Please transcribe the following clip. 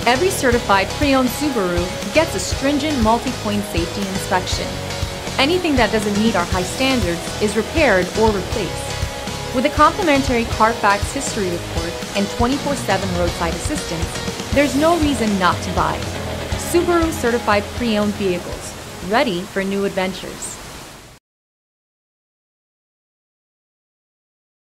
Every certified pre-owned Subaru gets a stringent multi-point safety inspection. Anything that doesn't meet our high standards is repaired or replaced. With a complimentary Carfax history report and 24/7 roadside assistance, there's no reason not to buy. Subaru certified pre-owned vehicles, ready for new adventures.